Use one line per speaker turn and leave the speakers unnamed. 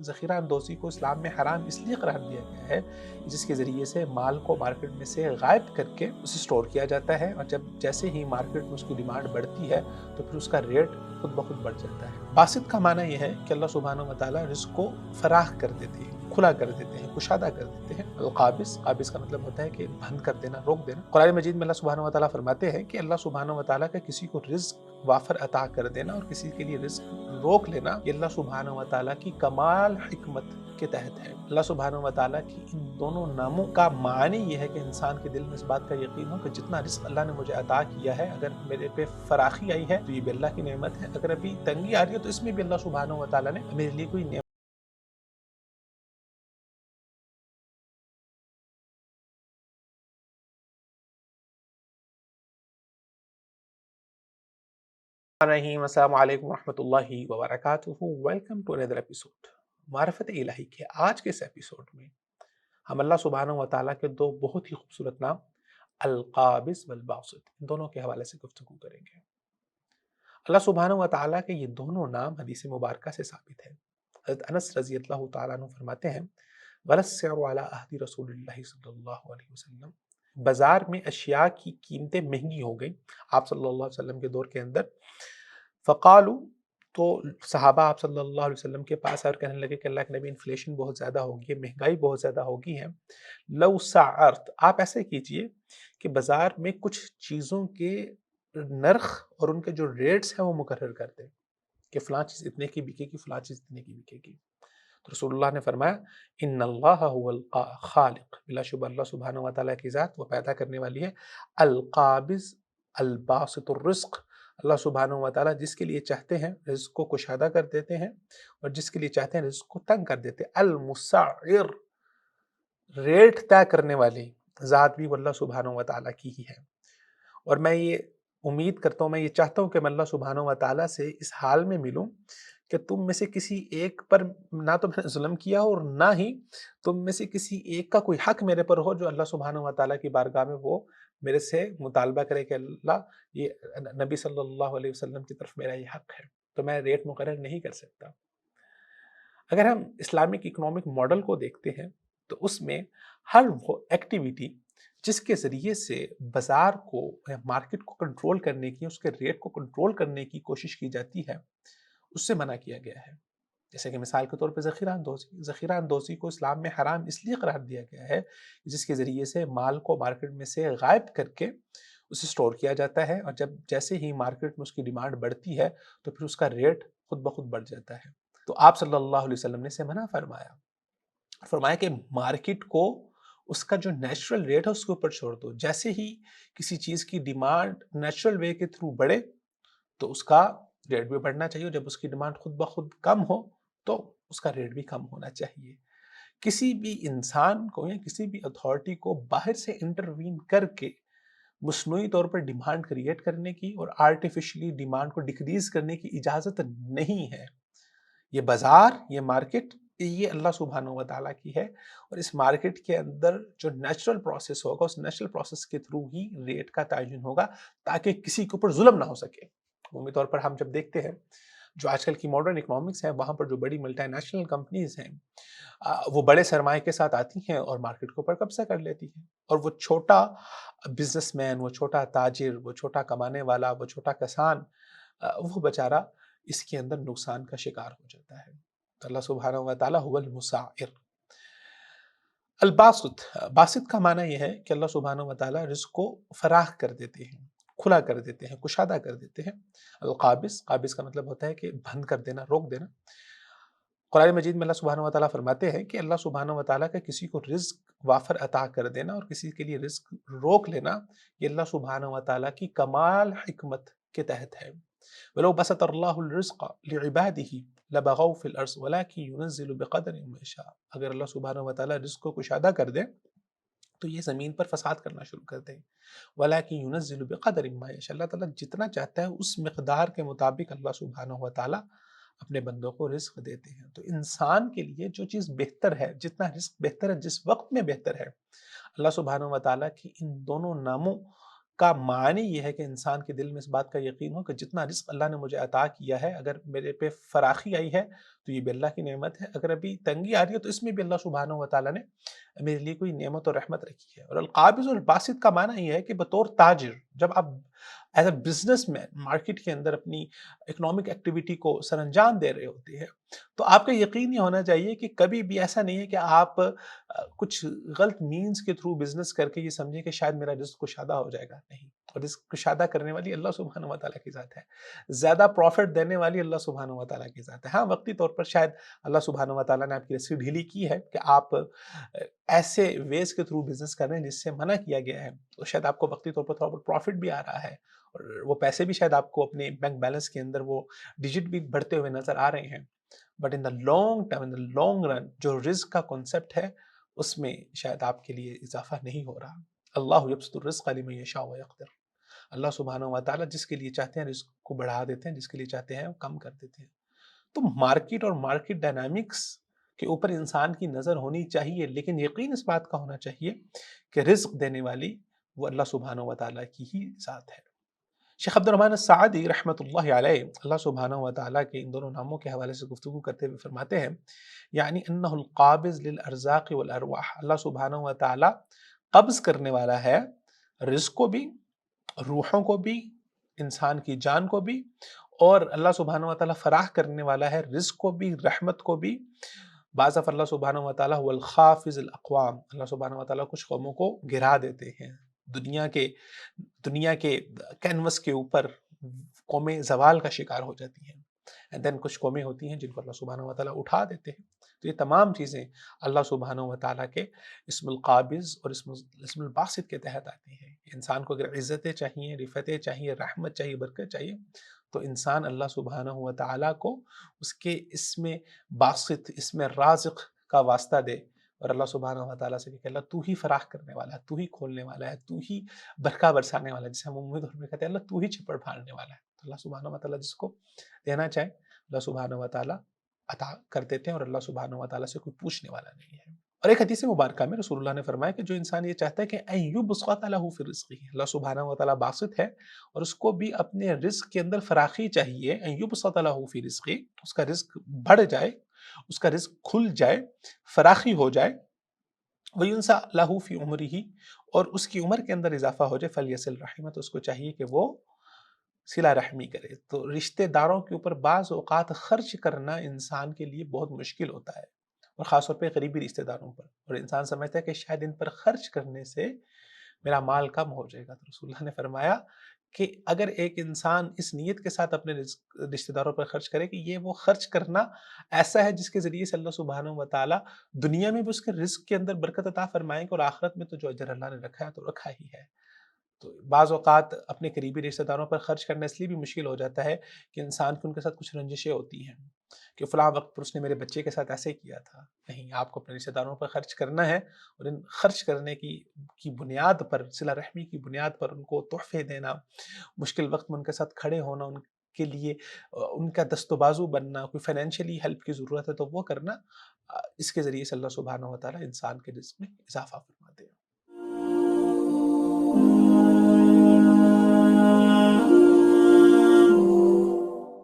ذخیرہ اندوزی کو اسلام میں حرام اس لیے قرار دیا گیا ہے جس کے ذریعے سے مال کو مارکیٹ میں سے غائب کر کے اسے سٹور کیا جاتا ہے، اور جب جیسے ہی مارکیٹ میں اس کی ڈیمانڈ بڑھتی ہے تو پھر اس کا ریٹ خود بخود بڑھ جاتا ہے۔ باسط کا معنی یہ ہے کہ اللہ سبحانہ و تعالیٰ رزق کو فراخ کر دیتے ہیں، کھلا کر دیتے ہیں، کشادہ کر دیتے ہیں۔ القابض، قابض کا مطلب ہوتا ہے کہ بند کر دینا، روک دینا۔ قرآن مجید میں اللہ سبحانہ و تعالیٰ فرماتے ہیں کہ اللہ سبحانہ و تعالیٰ کا کسی کو رزق وافر عطا کر دینا اور کسی کے لیے رزق روک لینا، یہ اللہ سبحانہ و تعالیٰ کی کمال حکمت کے تحت ہے۔ اللہ سبحانہ و تعالیٰ کی ان دونوں ناموں کا معنی یہ ہے کہ انسان کے دل میں اس بات کا یقین ہو کہ جتنا رزق اللہ نے مجھے عطا کیا ہے، اگر میرے پہ فراخی آئی ہے تو یہ بھی اللہ کی نعمت ہے، اگر ابھی تنگی آ رہی ہے تو اس میں بھی اللہ سبحانہ و تعالیٰ نے میرے لیے کوئی نعمت رحیم۔ السلام علیکم ورحمۃ اللہ وبرکاتہ۔ ویلکم ٹو اندر ایپیسوڈ معرفت الہی کے۔ آج کے اس ایپیسوڈ میں ہم اللہ سبحانہ و تعالیٰ کے دو بہت ہی خوبصورت نام القابض والباسط، ان دونوں کے حوالے سے گفتگو کریں گے۔ اللہ سبحانہ و تعالیٰ کے یہ دونوں نام حدیث مبارکہ سے ثابت ہے۔ حضرت انس رضی اللہ تعالیٰ عنہ فرماتے ہیں وَلَسِّعْرُ عَلَىٰ عَهْدِ رسول اللہ صلی اللہ علیہ وسلم، بازار میں اشیاء کی قیمتیں مہنگی ہو گئیں آپ صلی اللہ علیہ وسلم کے دور کے اندر۔ فقالو، تو صحابہ آپ صلی اللہ علیہ وسلم کے پاس اور کہنے لگے کہ اللہ کے نبی انفلیشن بہت زیادہ ہوگی ہے، مہنگائی بہت زیادہ ہوگی ہے، لو سعرت، آپ ایسے کیجئے کہ بازار میں کچھ چیزوں کے نرخ اور ان کے جو ریٹس ہیں وہ مقرر کر دیں کہ فلاں چیز اتنے کی بکے گی، فلاں چیز اتنے کی بکے گی۔ تو رسول اللہ نے فرمایا ان اللہ هو الخالق، بلا شبہ اللہ سبحانہ و تعالیٰ کی ذات وہ پیدا کرنے والی ہے، القابض الباسط الرزق، اللہ سبحانہ و تعالیٰ جس کے لیے چاہتے ہیں رزق کو کشادہ کر دیتے ہیں اور جس کے لیے چاہتے ہیں رزق کو تنگ کر دیتے ہیں۔ المسعر، ریٹ طے کرنے والی ذات بھی وہ اللہ سبحانہ و تعالیٰ کی ہی ہے۔ اور میں یہ امید کرتا ہوں، میں یہ چاہتا ہوں کہ میں اللہ سبحانہ و تعالیٰ سے اس حال میں ملوں کہ تم میں سے کسی ایک پر نہ تو میں نے ظلم کیا ہو اور نہ ہی تم میں سے کسی ایک کا کوئی حق میرے پر ہو جو اللہ سبحانہ و تعالیٰ کی بارگاہ میں وہ میرے سے مطالبہ کرے کہ اللہ یہ نبی صلی اللہ علیہ وسلم کی طرف میرا یہ حق ہے، تو میں ریٹ مقرر نہیں کر سکتا۔ اگر ہم اسلامک اکنامک ماڈل کو دیکھتے ہیں تو اس میں ہر وہ ایکٹیویٹی جس کے ذریعے سے بازار کو یا مارکیٹ کو کنٹرول کرنے کی، اس کے ریٹ کو کنٹرول کرنے کی کوشش کی جاتی ہے، اس سے منع کیا گیا ہے۔ جیسے کہ مثال کے طور پہ ذخیرہ اندوزی کو اسلام میں حرام اس لیے قرار دیا گیا ہے جس کے ذریعے سے مال کو مارکیٹ میں سے غائب کر کے اسے سٹور کیا جاتا ہے، اور جب جیسے ہی مارکیٹ میں اس کی ڈیمانڈ بڑھتی ہے تو پھر اس کا ریٹ خود بخود بڑھ جاتا ہے۔ تو آپ صلی اللہ علیہ وسلم نے اسے منع فرمایا کہ مارکیٹ کو اس کا جو نیچرل ریٹ ہے اس کے اوپر چھوڑ دو، جیسے ہی کسی چیز کی ڈیمانڈ نیچرل وے کے تھرو بڑھے تو اس کا ریٹ بھی بڑھنا چاہیے، اور جب اس کی ڈیمانڈ خود بخود کم ہو تو اس کا ریٹ بھی کم ہونا چاہیے۔ کسی بھی انسان کو یا کسی بھی اتھارٹی کو باہر سے انٹروین کر کے مصنوعی طور پر ڈیمانڈ کریٹ کرنے کی اور آرٹیفیشلی ڈیمانڈ کو ڈکریز کرنے کی اجازت نہیں ہے۔ یہ بازار، یہ مارکیٹ، یہ اللہ سبحانہ و تعالیٰ کی ہے، اور اس مارکیٹ کے اندر جو نیچرل پروسیس ہوگا اس نیچرل پروسیس کے تھرو ہی ریٹ کا تعین ہوگا تاکہ کسی کے اوپر ظلم نہ ہو سکے۔ عمومی طور پر ہم جب دیکھتے ہیں جو آج کل کی ماڈرن اکنامکس ہیں، وہاں پر جو بڑی ملٹی نیشنل کمپنیز ہیں وہ بڑے سرمایہ کے ساتھ آتی ہیں اور مارکیٹ کے اوپر قبضہ کر لیتی ہیں، اور وہ چھوٹا بزنس مین، وہ چھوٹا تاجر، وہ چھوٹا کمانے والا، وہ چھوٹا کسان، وہ بیچارہ اس کے اندر نقصان کا شکار ہو جاتا ہے۔ تو اللہ سبحانہ و تعالیٰ هو المسعر۔ الباسط، باسط کا معنی یہ ہے کہ اللہ سبحانہ و تعالیٰ رزق کو فراخ کر دیتے ہیں، کھلا کر دیتے ہیں، کشادہ کر دیتے ہیں۔ القابض، قابض کا مطلب ہوتا ہے کہ بند کر دینا، روک دینا۔ قرآن مجید میں اللہ سبحانہ و تعالیٰ فرماتے ہیں کہ اللہ سبحانہ و تعالیٰ کا کسی کو رزق وافر عطا کر دینا اور کسی کے لیے رزق روک لینا، یہ اللہ سبحانہ و تعالیٰ کی کمال حکمت کے تحت ہے۔ وَلَوْ بَسَطَ اللَّهُ الرِّزْقَ لِعِبَادِهِ لَبَغَوْا فِي الْأَرْضِ وَلَكِنْ يُنَزِّلُ بِقَدْرٍ مَا يَشَاءُ، اگر اللہ سبحانہ و تعالیٰ رزق کو کشادہ کر دے تو یہ زمین پر فساد کرنا شروع کر دیں۔ وَلَكِنْ يُنَزِّلُ بِقَدْرٍ مَا يَشَاءُ، اللہ تعالیٰ جتنا چاہتا ہے اس مقدار کے مطابق اللہ سبحانہ و تعالیٰ اپنے بندوں کو رزق دیتے ہیں۔ تو انسان کے لیے جو چیز بہتر ہے، جتنا رزق بہتر ہے، جس وقت میں بہتر ہے، اللہ سبحانہ و تعالیٰ کی ان دونوں ناموں کا معنی یہ ہے کہ انسان کے دل میں اس بات کا یقین ہو کہ جتنا رزق اللہ نے مجھے عطا کیا ہے، اگر میرے پہ فراخی آئی ہے تو یہ بھی اللہ کی نعمت ہے، اگر ابھی تنگی آ رہی ہے تو اس میں بھی اللہ سبحانہ و تعالیٰ نے میرے لیے کوئی نعمت اور رحمت رکھی ہے۔ اور القابض الباسط کا معنی یہ ہے کہ بطور تاجر جب آپ as a businessman market کے اندر اپنی اکنامک ایکٹیویٹی کو سر انجام دے رہے ہوتے ہیں، تو آپ کا یقین یہ ہونا چاہیے کہ کبھی بھی ایسا نہیں ہے کہ آپ کچھ غلط مینز کے تھرو بزنس کر کے یہ سمجھیں کہ شاید میرا رزق کشادہ ہو جائے گا، نہیں۔ اور رزق کشادہ کرنے والی اللہ سبحانہ و تعالیٰ کی ذات ہے، زیادہ پروفٹ دینے والی اللہ سبحانہ و تعالیٰ کی ذات ہے۔ ہاں، وقتی طور پر شاید اللہ سبحانہ و تعالیٰ نے آپ کی رسی ڈھیلی کی ہے کہ آپ ایسے ویز کے تھرو بزنس کر رہے ہیں جس سے منع کیا گیا ہے، تو شاید آپ کو وقتی طور پر تھوڑا بہت پروفٹ بھی آ رہا ہے، اور وہ پیسے بھی شاید آپ کو اپنے بینک بیلنس کے اندر وہ ڈیجٹ بھی بڑھتے ہوئے نظر آ رہے ہیں، but in the long term, in the long run, جو رزق کا کانسیپٹ ہے اس میں شاید آپ کے لیے اضافہ نہیں ہو رہا۔ اللہ یبسط الرزق لمن یشاء ویقدر، اللہ سبحانہ و تعالیٰ جس کے لیے چاہتے ہیں رزق کو بڑھا دیتے ہیں، جس کے لیے چاہتے ہیں وہ کم کر دیتے ہیں۔ تو مارکیٹ اور مارکیٹ ڈائنامکس کے اوپر انسان کی نظر ہونی چاہیے، لیکن یقین اس بات کا ہونا چاہیے کہ رزق دینے والی وہ اللہ سبحانہ و تعالیٰ کی ہی ذات ہے۔ شیخ عبد الرحمن السعدی رحمۃ اللہ علیہ اللہ سبحانہ و تعالیٰ کے ان دونوں ناموں کے حوالے سے گفتگو کرتے ہوئے فرماتے ہیں، یعنی انہ القابض للارزاق والارواح، اللہ سبحانہ و تعالیٰ قبض کرنے والا ہے رزق کو بھی، روحوں کو بھی، انسان کی جان کو بھی، اور اللہ سبحانہ و تعالیٰ فراہ کرنے والا ہے رزق کو بھی، رحمت کو بھی۔ بعض دفعہ اللہ سبحانہ و تعالیٰ هو الخافض الاقوام، اللہ سبحانہ و تعالیٰ کچھ قوموں کو گرا دیتے ہیں، دنیا کے کینوس کے اوپر قومیں زوال کا شکار ہو جاتی ہیں، اینڈ دین کچھ قومیں ہوتی ہیں جن کو اللہ سبحانہ و تعالیٰ اٹھا دیتے ہیں۔ تو یہ تمام چیزیں اللہ سبحانہ و تعالیٰ کے اسم القابض اور اسم الباسط کے تحت آتی ہیں۔ انسان کو اگر عزتیں چاہیے، رفتیں چاہیے، رحمت چاہیے، برکت چاہیے، تو انسان اللہ سبحانہ و تعالیٰ کو اس کے اسم باسط، اسم رازق کا واسطہ دے، اور اللہ سبحانہ و تعالیٰ سے کہ اللہ تو ہی فراخ کرنے والا ہے، تو ہی کھولنے والا ہے، تو ہی برکہ برسانے والا ہے، جسے ہم عمومی طور پہ کہتے ہیں اللہ تو ہی چھپڑ پھاڑنے والا ہے۔ تو اللہ سبحانہ و تعالیٰ جس کو دینا چاہے اللہ سبحانہ و تعالیٰ عطا کر دیتے ہیں، اور اللہ سبحانہ و تعالیٰ سے کوئی پوچھنے والا نہیں ہے۔ اور ایک حدیث مبارکہ میں رسول اللہ نے فرمایا کہ جو انسان یہ چاہتا ہے کہ ان یبسط لہ فی رزقہ، اللہ سبحانہ و تعالیٰ باسط ہے اور اس کو بھی اپنے رزق کے اندر فراخی چاہیے، ان یبسط لہ فی رزقہ، اس کا رزق بڑھ جائے، اس کا رزق کھل جائے، فراخی ہو جائے، وَيُنْسَأْ لَهُ فِي عُمْرِهِ، اور اس کی عمر کے اندر اضافہ ہو جائے، فَلْيَصِلْ رَحِمَهُ، تو اس کو چاہیے کہ وہ صلہ رحمی کرے۔ تو رشتہ داروں کے اوپر بعض اوقات خرچ کرنا انسان کے لیے بہت مشکل ہوتا ہے، اور خاص طور پہ قریبی رشتہ داروں پر، اور انسان سمجھتا ہے کہ شاید ان پر خرچ کرنے سے میرا مال کم ہو جائے گا۔ تو رسول اللہ نے فرمایا کہ اگر ایک انسان اس نیت کے ساتھ اپنے رشتہ داروں پر خرچ کرے کہ یہ وہ خرچ کرنا ایسا ہے جس کے ذریعے سے اللہ سبحانہ و تعالیٰ دنیا میں بھی اس کے رزق کے اندر برکت عطا فرمائیں گے، اور آخرت میں تو جو اجر اللہ نے رکھا ہے تو رکھا ہی ہے۔ تو بعض اوقات اپنے قریبی رشتہ داروں پر خرچ کرنا اس لیے بھی مشکل ہو جاتا ہے کہ انسان کی ان کے ساتھ کچھ رنجشیں ہوتی ہیں کہ فلاں وقت پر اس نے میرے بچے کے ساتھ ایسے کیا تھا۔ نہیں، آپ کو اپنے رشتہ داروں پر خرچ کرنا ہے، اور ان خرچ کرنے کی بنیاد پر، صلہ رحمی کی بنیاد پر ان کو تحفے دینا، مشکل وقت میں ان کے ساتھ کھڑے ہونا، ان کے لیے ان کا دست و بازو بننا، کوئی فائنینشلی ہیلپ کی ضرورت ہے تو وہ کرنا، اس کے ذریعے سے اللہ سبحانہ و تعالیٰ انسان کے رزق میں اضافہ فرماتا ہے۔